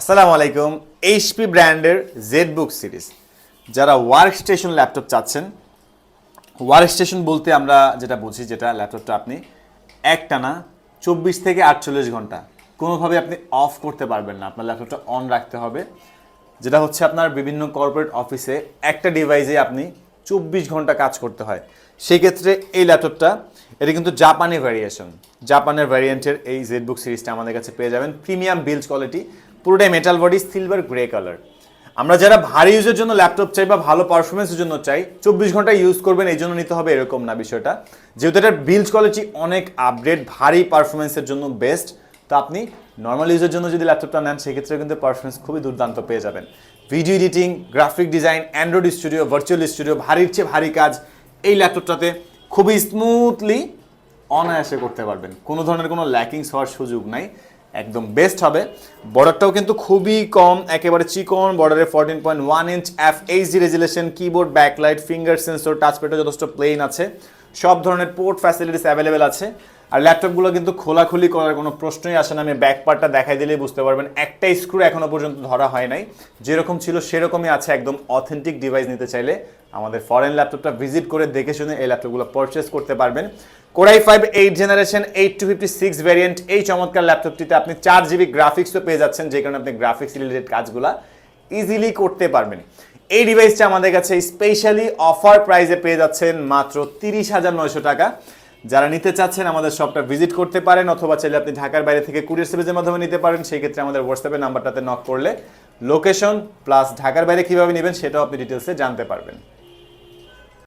আসসালামু আলাইকুম। এইচপি ব্র্যান্ডের জেডবুক সিরিজ যারা ওয়ার্ক স্টেশন ল্যাপটপ চাচ্ছেন, ওয়ার্ক স্টেশন বলতে আমরা যেটা বুঝি, যেটা ল্যাপটপটা আপনি একটানা 24 থেকে 48 ঘন্টা কোনোভাবে আপনি অফ করতে পারবেন না, আপনার ল্যাপটপটা অন রাখতে হবে। যেটা হচ্ছে আপনার বিভিন্ন কর্পোরেট অফিসে একটা ডিভাইসে আপনি 24 ঘন্টা কাজ করতে হয়। সেই ক্ষেত্রে এই ল্যাপটপটা, এটা কিন্তু জাপানি ভ্যারিয়েশন, জাপানের ভ্যারিয়েন্টের এই জেডবুক সিরিজটা আমাদের কাছে পেয়ে যাবেন। প্রিমিয়াম বিল্ড কোয়ালিটি, পুরোটাই metal body, silver grey colour. আমরা যারা ভারী ইউজের জন্য ল্যাপটপ চাই বা ভালো পারফরমেন্সের জন্য চাই, 24 ঘন্টা ইউজ করবেন এই জন্য নিতে হবে এরকম না বিষয়টা। যেহেতু এটার বিল্ড কোয়ালিটি অনেক আপগ্রেড, ভারী পারফরমেন্সের জন্য বেস্ট, তো আপনি নর্মাল ইউজের জন্য যদি ল্যাপটপটা নেন সেক্ষেত্রে কিন্তু পারফরমেন্স খুবই দুর্দান্ত পেয়ে যাবেন। Video editing, graphic design, Android studio, virtual studio, ভারীর চেয়ে ভারী কাজ এই ল্যাপটপটাতে খুবই স্মুথলি অনায়াসে করতে পারবেন। কোনো ধরনের কোনো ল্যাকিংস হওয়ার সুযোগ নাই, একদম বেস্ট হবে। বর্ডারটাও কিন্তু খুবই কম, একেবারে চিকন বর্ডারে 14.1 inch FHD resolution, keyboard, backlight, finger sensor, টাচপ্যাডও যথেষ্ট প্লেন আছে, সব ধরনের পোর্ট ফ্যাসিলিটিস অ্যাভেলেবেল আছে। আর ল্যাপটপগুলো কিন্তু খোলাখুলি করার কোনো প্রশ্নই আসে না। আমি ব্যাক পার্টটা দেখাই দিলেই বুঝতে পারবেন, একটা স্ক্রু এখনো পর্যন্ত ধরা হয় নাই, যেরকম ছিল সেরকমই আছে। একদম অথেন্টিক ডিভাইস নিতে চাইলে আমাদের ফরেন ল্যাপটপটা ভিজিট করে দেখে শুনে এই ল্যাপটপগুলো পারচেস করতে পারবেন। কোরাই 5 8 জেনারেশন 8256 ভ্যারিয়েন্ট এই চমৎকার ল্যাপটপটিতে আপনি 4GB গ্রাফিক্সও পেয়ে যাচ্ছেন, যে কারণে আপনি গ্রাফিক্স রিলেটেড কাজগুলা ইজিলি করতে পারবেন। এই ডিভাইসটা আমাদের কাছে স্পেশালি অফার প্রাইসে পেয়ে যাচ্ছেন মাত্র 30,900 টাকা। যারা নিতে চাচ্ছেন আমাদের শপটা ভিজিট করতে পারেন, অথবা চাইলে আপনি ঢাকার বাইরে থেকে কুরিয়ার সার্ভিসের মাধ্যমে নিতে পারেন। সেই ক্ষেত্রে আমাদের হোয়াটসঅ্যাপের নাম্বারটাতে নক করলে লোকেশন প্লাস ঢাকার বাইরে কীভাবে নেবেন সেটাও আপনি ডিটেলসে জানতে পারবেন।